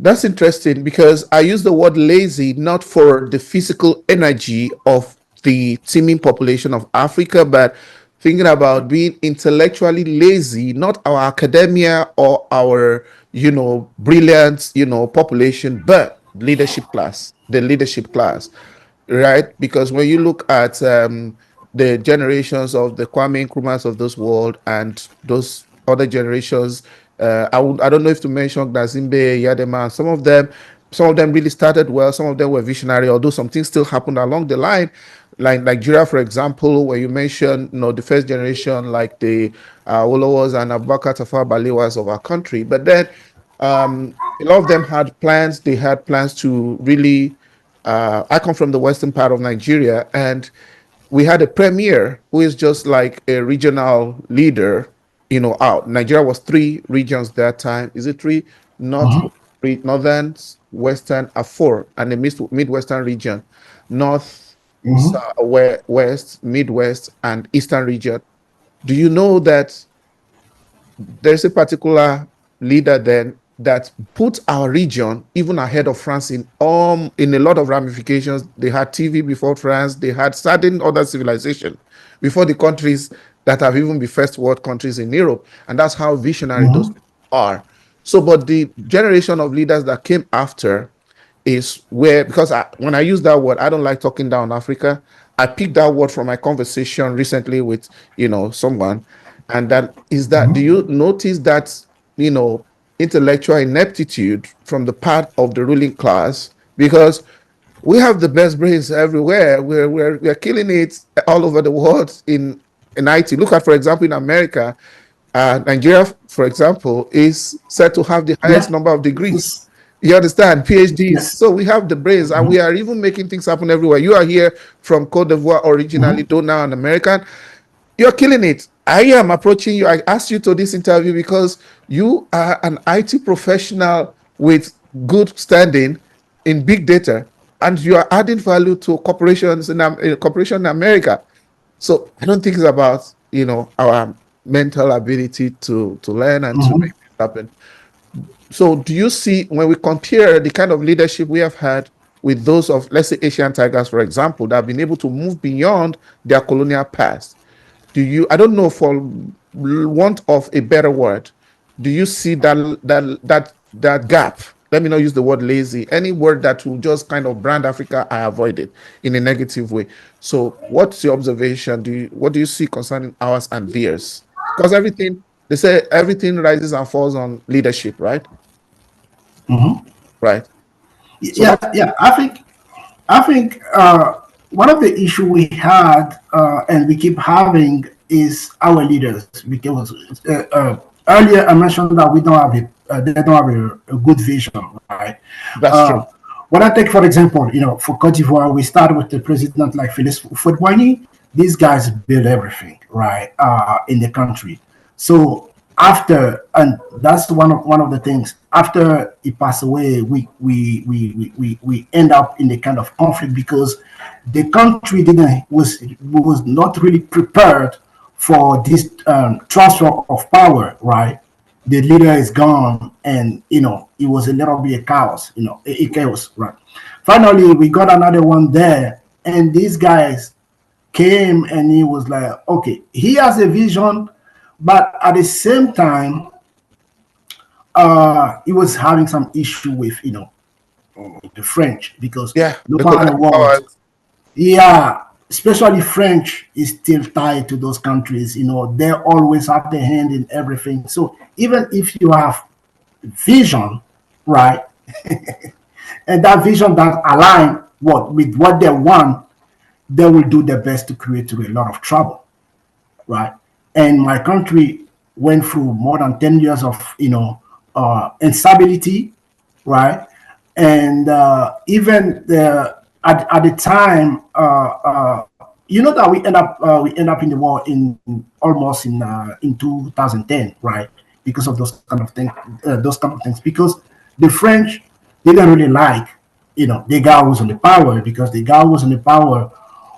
That's interesting because I use the word lazy not for the physical energy of the teeming population of Africa, but thinking about being intellectually lazy, not our academia or our, brilliant, population, but leadership class, the leadership class, right? Because when you look at the generations of the Kwame Nkrumahs of this world and those other generations, I don't know if to mention Nazimbe, Yadema, some of them really started well, some of them were visionary, although some things still happened along the line. Like Nigeria, for example, where you mentioned, the first generation, like the Wolowos and Abubakar Tafawa Balewas of our country. But then a lot of them had plans. They had plans to really. I come from the western part of Nigeria, and we had a premier who is just like a regional leader, out. Nigeria was three regions that time. Is it three? Not Mhm. three, northern, western, four, and the midwestern region, north, Mhm. west, midwest, and eastern region. Do you know that there's a particular leader then that put our region even ahead of France in a lot of ramifications. They had TV before France, they had certain other civilization before the countries that have even been first world countries in Europe. And that's how visionary those Mhm. people are. So, but the generation of leaders that came after is where, because when I use that word, I don't like talking down Africa. I picked that word from my conversation recently with, someone. And that is that, do Mhm. you notice that, you know, intellectual ineptitude from the part of the ruling class? Because we have the best brains everywhere. We're killing it all over the world in IT. Look at, for example, in America, Nigeria, for example, is said to have the highest Yeah. number of degrees. It's, You understand? PhDs. yes. So we have the brains, and Mhm. we are even making things happen everywhere. You are here from Cote d'Ivoire originally, Mhm. though now an American. You're killing it. I am approaching you. I asked you to this interview because you are an IT professional with good standing in big data, and you are adding value to corporations corporation in America. So I don't think it's about our mental ability to learn and to make Mhm. things happen. So do you see, when we compare the kind of leadership we have had with those of, let's say, Asian tigers, for example, that have been able to move beyond their colonial past? Do you, I don't know, for want of a better word, do you see that gap? Let me not use the word lazy. Any word that will just kind of brand Africa, I avoid it in a negative way. So what's your observation? What do you see concerning ours and theirs? Because everything, they say everything rises and falls on leadership, right? Mhm. Right. So Yeah, what? yeah. I think one of the issue we had and we keep having is our leaders because earlier I mentioned that we don't have they don't have a good vision, right? That's Uh, true. when I take for example, for Cote d'Ivoire, we started with the president like Félix Houphouët-Boigny. These guys build everything, right, in the country. So after, and that's one of the things, after he passed away, we end up in a kind of conflict because the country didn't was not really prepared for this transfer of power, right? The leader is gone, and it was a little bit of chaos, a chaos, right? Finally we got another one there, and these guys came, and he was like, okay, he has a vision, but at the same time, he was having some issue with the French, because Yeah, no the matter colonial what, powers. yeah, especially French is still tied to those countries. They always have their hand in everything. So even if you have vision, right, and that vision that align with what they want, they will do their best to create a lot of trouble, right? And my country went through more than 10 years of instability, right? And even at the time, that we end up in the war in almost in 2010, right? Because of those kind of things. Because the French didn't really like the guy who was on the power, because the guy who was on the power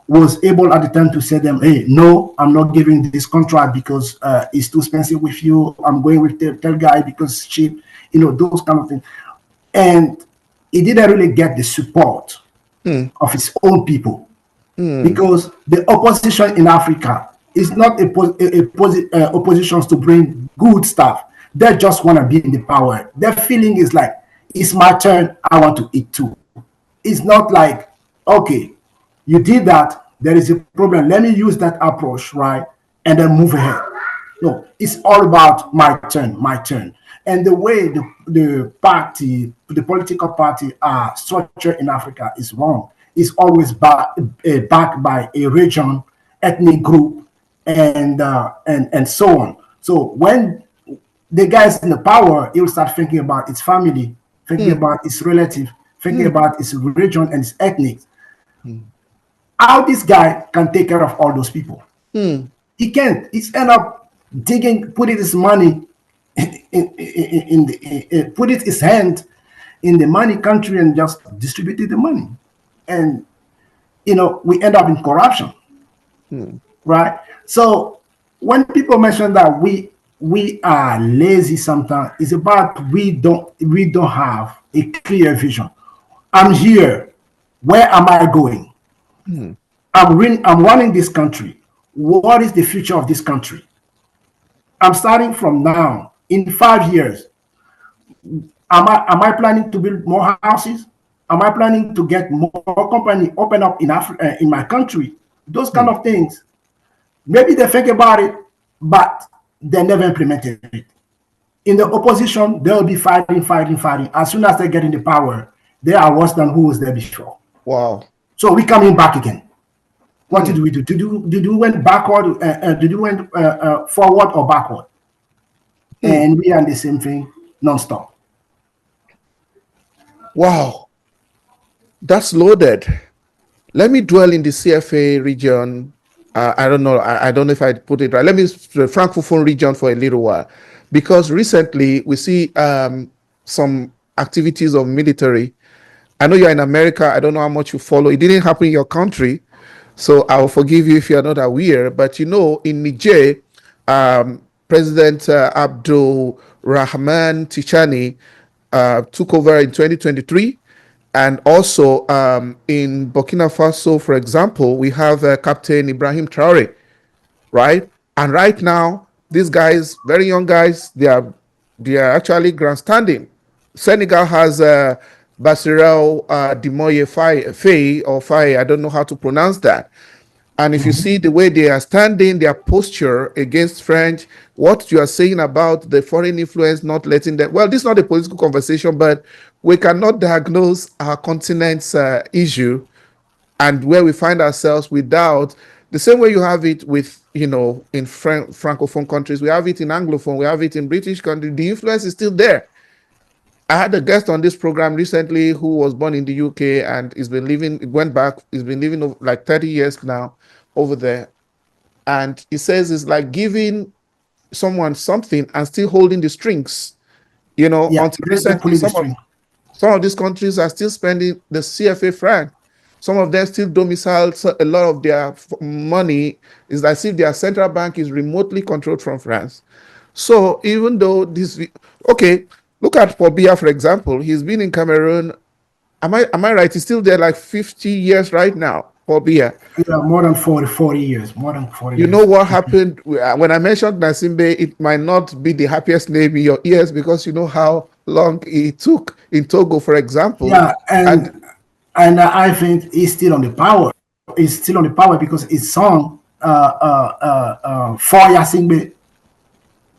was able at the time to say them, hey, no, I'm not giving this contract because it's too expensive with you. I'm going with the guy because it's cheap. Those kind of things. and he didn't really get the support Hmm. of his own people, Hmm. because the opposition in Africa is not oppositions to bring good stuff. They just want to be in the power. Their feeling is like, it's my turn, I want to eat too. It's not like, okay, you did that, there is a problem, let me use that approach, right, and then move ahead. No, it's all about my turn, my turn. And the way the political party are structured in Africa is wrong. It's always backed by a region, ethnic group, and so on. So when the guy's in the power, he'll start thinking about his family, thinking Hmm. about his relative, thinking Hmm. about his religion and his ethnic. Hmm. How this guy can take care of all those people? Hmm. He can't. He's end up digging, putting his money in the, put it his hand in the money country and just distributed the money, and we end up in corruption, Hmm. right? So when people mention that we are lazy, sometimes it's about we don't have a clear vision. I'm here. Where am I going? Hmm. I'm running this country. What is the future of this country? I'm starting from now. In 5 years, am I planning to build more houses? Am I planning to get more company open up in Africa, in my country? Those kind Hmm. of things. Maybe they think about it, but they never implemented it. In the opposition, they'll be fighting, fighting, fighting. As soon as they get in the power, they are worse than who was there before. Wow. So we coming back again. What Hmm. did we do? Did we went backward? Did we went forward or backward? Hmm. And we are in the same thing non-stop. Wow. That's loaded. Let me dwell in the CFA region. I don't know. I don't know if I put it right. Let me the Francophone region for a little while, because recently we see some activities of military. I know you're in America. I don't know how much you follow. It didn't happen in your country, so I will forgive you if you're not aware. But in Niger, President Abdul Rahman Tichani took over in 2023. And also in Burkina Faso, for example, we have Captain Ibrahim Traore, right? And right now, these guys, very young guys, they are actually grandstanding. Senegal has Bassirou Dimoye Faye or Faye. I don't know how to pronounce that. And if you see the way they are standing, their posture against French, what you are saying about the foreign influence not letting them, well, this is not a political conversation, but we cannot diagnose our continent's issue and where we find ourselves without the same way you have it with, in Francophone countries, we have it in Anglophone, we have it in British countries, the influence is still there. I had a guest on this program recently who was born in the UK and he's been living, went back, he's been living like 30 years now over there. And he says it's like giving someone something and still holding the strings. Yeah, Until they're recently, pulling the some of string. some of these countries are still spending the CFA franc. Some of them still domicile a lot of their money. Is as if their central bank is remotely controlled from France. So even though okay, look at Paul Biya, for example. He's been in Cameroon. Am I right? He's still there like 50 years right now, Paul Biya. Yeah, more than 40 years. More than 40 You know years. what happened when I mentioned Nasimbe? It might not be the happiest name in your ears because you know how long it took in Togo, for example. Yeah, And and I think he's still on the power. He's still on the power because his song, For Yasingbe,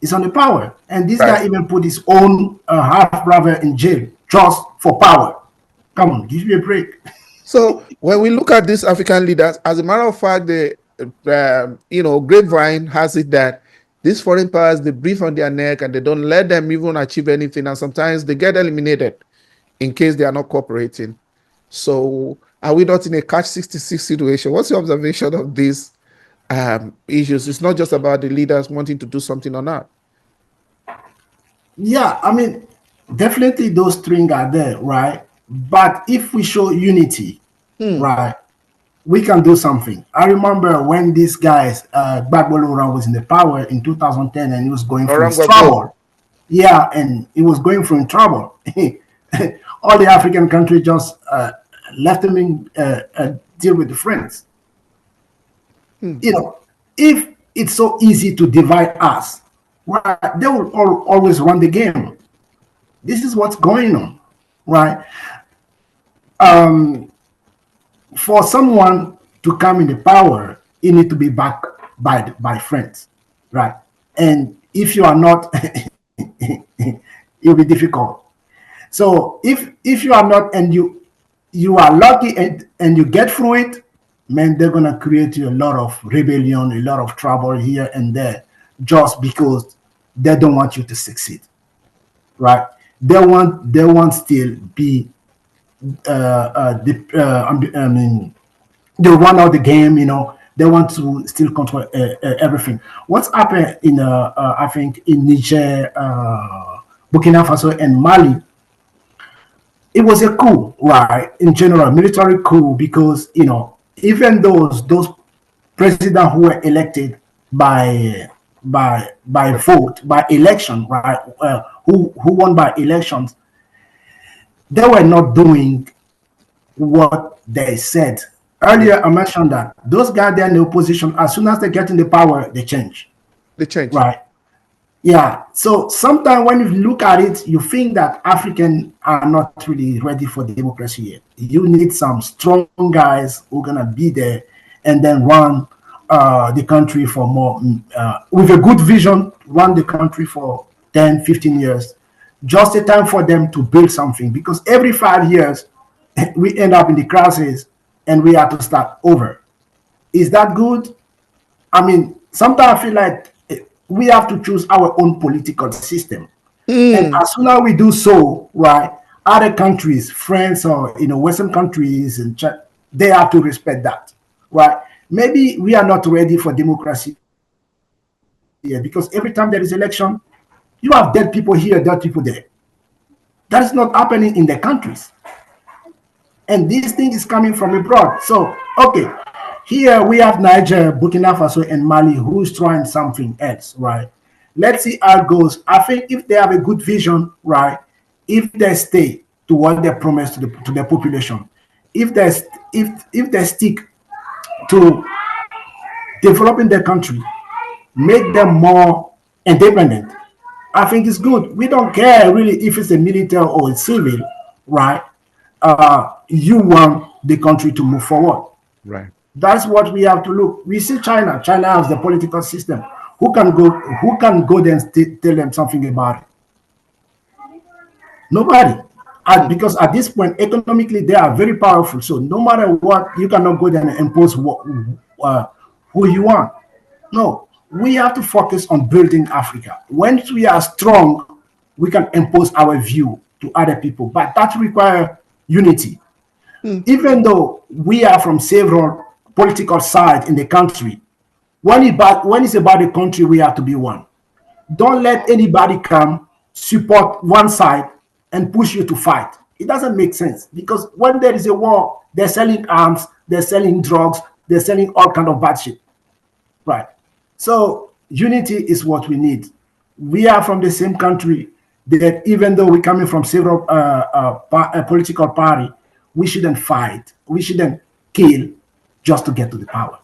is on the power. And this right. guy even put his own half brother in jail just for power. Come on, give me a break. So when we look at these African leaders, as a matter of fact, the grapevine has it that these foreign powers they breathe on their neck and they don't let them even achieve anything, and sometimes they get eliminated in case they are not cooperating. So are we not in a catch-66 situation? What's your observation of these issues? It's not just about the leaders wanting to do something or not. Yeah, I mean, definitely those strings are there, right? But if we show unity, Hmm. right, we can do something. I remember when these guys, Gbagbo Laurent was in the power in 2010 and he was going through Laurent his Gbagbo. trouble. Yeah, and he was going through trouble. all the African countries just let them deal with the friends. You know, if it's so easy to divide us, right, they will always run the game. This is what's going on, right? For someone to come in the power, you need to be backed by friends, right? And if you are not, it'll be difficult. So if you are not, and you are lucky and you get through it, man, they're gonna create you a lot of rebellion, a lot of trouble here and there, just because they don't want you to succeed, right? They want still be I mean, they run out the game. They want to still control everything. What's happened in I think in Niger, Burkina Faso, and Mali, it was a coup, right? In general, military coup, because even those presidents who were elected by vote, by election, right? Who won by elections, they were not doing what they said. Earlier, I mentioned that those guys they're in the opposition. As soon as they get in the power, they change, They change. right? Yeah. So sometimes when you look at it, you think that Africans are not really ready for democracy yet. You need some strong guys who are gonna be there and then run the country for more, with a good vision, run the country for 10, 15 years. Just a time for them to build something, because every 5 years we end up in the crisis and we have to start over. Is that good? I mean, sometimes I feel like we have to choose our own political system. And as soon as we do so, right, other countries, France or Western countries, and they have to respect that, right? Maybe we are not ready for democracy here, because every time there is election, you have dead people here, dead people there. That is not happening in the countries. And this thing is coming from abroad. So, okay, here we have Niger, Burkina Faso, and Mali, who's trying something else, right? Let's see how it goes. I think if they have a good vision, right, if they stay to what they promised to the population, if they stick to developing their country, make them more independent, I think it's good. We don't care really if it's a military or a civil, right? You want the country to move forward. Right. That's what we have to look. We see China. China has the political system. Who can go? Who can go there and tell them something about it? Nobody. Because at this point, economically, they are very powerful. So no matter what, you cannot go there and impose who you want. No, we have to focus on building Africa. Once we are strong, we can impose our view to other people. But that requires unity. Even though we are from several political sides in the country, when it's about the country, we have to be one. Don't let anybody come support one side and push you to fight. It doesn't make sense, because when there is a war, they're selling arms, they're selling drugs, they're selling all kind of bad shit, right? So unity is what we need. We are from the same country. That even though we're coming from several political party, we shouldn't fight. We shouldn't kill just to get to the power.